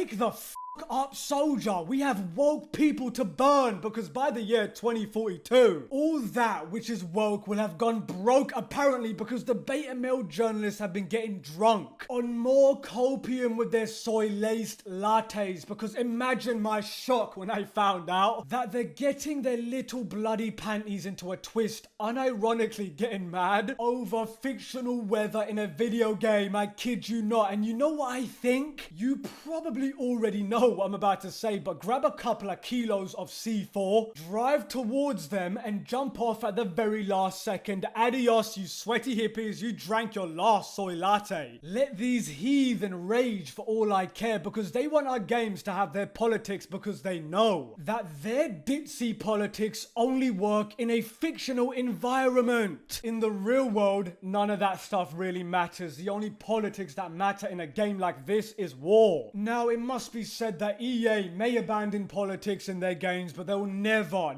Wake the up, soldier. We have woke people to burn, because by the year 2042, all that which is woke will have gone broke, apparently, because the beta male journalists have been getting drunk on more copium with their soy-laced lattes. Because imagine my shock when I found out that they're getting their little bloody panties into a twist, unironically getting mad over fictional weather in a video game. I kid you not. And you know what I think? You probably already know what I'm about to say, but grab a couple of kilos of C4, drive towards them, and jump off at the very last second. Adios, you sweaty hippies, you drank your last soy latte. Let these heathen rage for all I care, because they want our games to have their politics, because they know that their ditzy politics only work in a fictional environment. In the real world, none of that stuff really matters. The only politics that matter in a game like this is war. Now, it must be said that EA may abandon politics in their games, but they'll never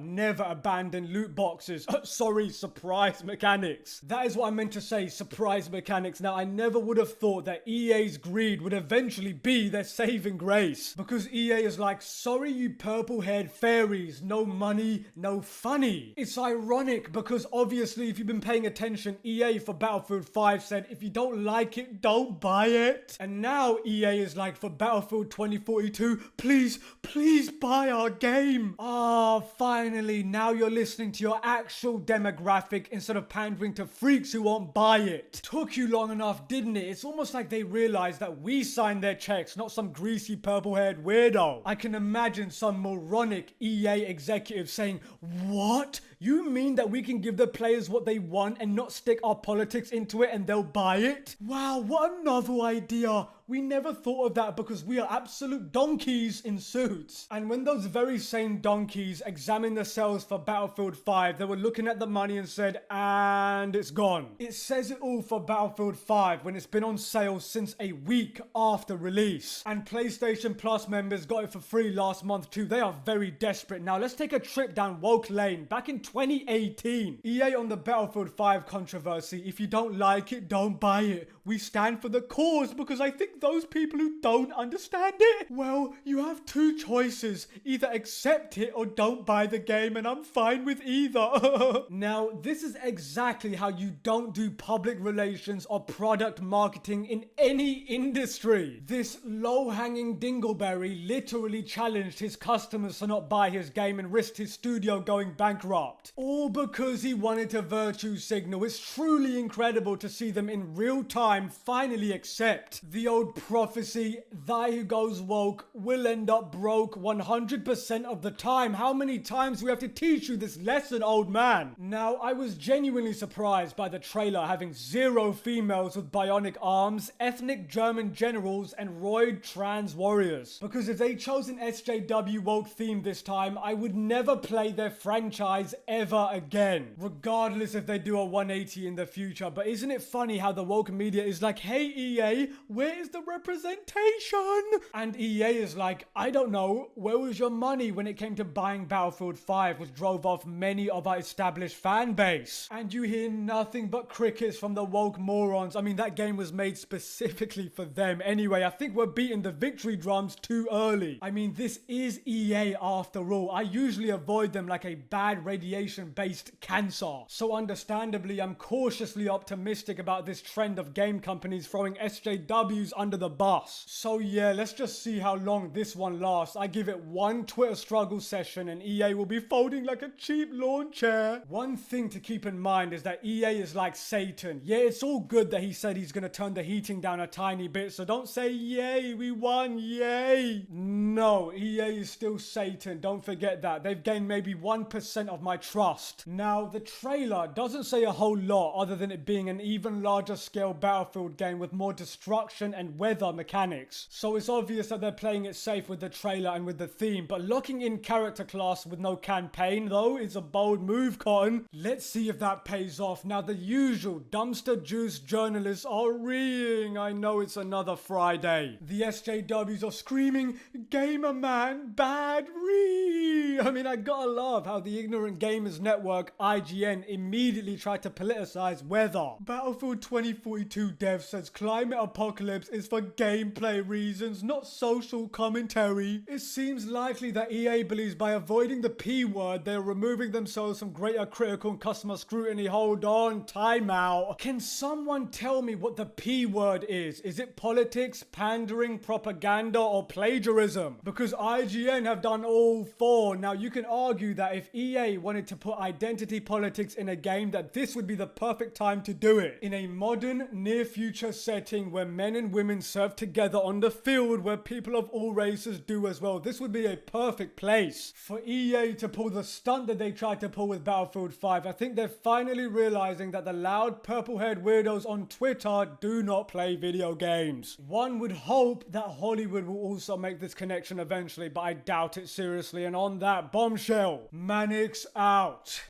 abandon loot boxes. Sorry, surprise mechanics. That is what I meant to say, surprise mechanics. Now, I never would have thought that EA's greed would eventually be their saving grace, because EA is like, sorry you purple-haired fairies, no money, no funny. It's ironic, because obviously if you've been paying attention, EA for Battlefield 5 said, if you don't like it, don't buy it. And now EA is like, for Battlefield 2042, please buy our game. Finally, now you're listening to your actual demographic instead of pandering to freaks who won't buy it. Took you long enough, didn't it? It's almost like they realized that we signed their checks, not some greasy purple-haired weirdo. I can imagine some moronic EA executive saying, what? You mean that we can give the players what they want and not stick our politics into it and they'll buy it? Wow, what a novel idea. We never thought of that because we are absolute donkeys in suits. And when those very same donkeys examined the sales for Battlefield 5, they were looking at the money and said, and it's gone. It says it all for Battlefield 5 when it's been on sale since a week after release. And PlayStation Plus members got it for free last month too. They are very desperate. Now let's take a trip down woke lane. Back in 2018, EA on the Battlefield 5 controversy. If you don't like it, don't buy it. We stand for the cause, because I think those people who don't understand it, well, you have two choices. Either accept it or don't buy the game, and I'm fine with either. Now, this is exactly how you don't do public relations or product marketing in any industry. This low-hanging dingleberry literally challenged his customers to not buy his game and risked his studio going bankrupt. All because he wanted to virtue signal. It's truly incredible to see them in real time finally accept the old prophecy, thy who goes woke will end up broke 100% of the time. How many times do we have to teach you this lesson, old man? Now, I was genuinely surprised by the trailer having 0 females with bionic arms, ethnic German generals, and roid trans warriors. Because if they chose an SJW woke theme this time, I would never play their franchise ever again. Regardless if they do a 180 in the future. But isn't it funny how the woke media is like, hey EA, where is the representation? And EA is like, I don't know, where was your money when it came to buying Battlefield 5, which drove off many of our established fan base? And you hear nothing but crickets from the woke morons. I mean, that game was made specifically for them. Anyway, I think we're beating the victory drums too early. I mean, this is EA after all. I usually avoid them like a bad radiation-based cancer. So understandably, I'm cautiously optimistic about this trend of game companies throwing SJWs under the bus. So yeah, let's just see how long this one lasts. I give it one Twitter struggle session and EA will be folding like a cheap lawn chair. One thing to keep in mind is that EA is like Satan. Yeah, it's all good that he said he's gonna turn the heating down a tiny bit, so don't say yay, we won, yay. No, EA is still Satan, don't forget that. They've gained maybe 1% of my trust. Now, the trailer doesn't say a whole lot other than it being an even larger scale Battlefield game with more destruction and weather mechanics. So it's obvious that they're playing it safe with the trailer and with the theme, but locking in character class with no campaign though is a bold move, Cotton. Let's see if that pays off. Now the usual dumpster juice journalists are reeing. I know it's another Friday. The SJWs are screaming, gamer man, bad ree. I mean, I gotta love how the ignorant gamers network IGN immediately tried to politicize weather. Battlefield 2042 Dev says climate apocalypse is for gameplay reasons, not social commentary. It seems likely that EA believes by avoiding the P word, they're removing themselves from greater critical and customer scrutiny. Hold on, time out. Can someone tell me what the P word is? Is it politics, pandering, propaganda, or plagiarism? Because IGN have done all four. Now you can argue that if EA wanted to put identity politics in a game, that this would be the perfect time to do it. In a modern, near future setting where men and women serve together on the field, where people of all races do as well, this would be a perfect place for EA to pull the stunt that they tried to pull with Battlefield 5. I think they're finally realizing that the loud purple-haired weirdos on Twitter do not play video games. One would hope that Hollywood will also make this connection eventually, but I doubt it seriously. And on that bombshell, Mannix out.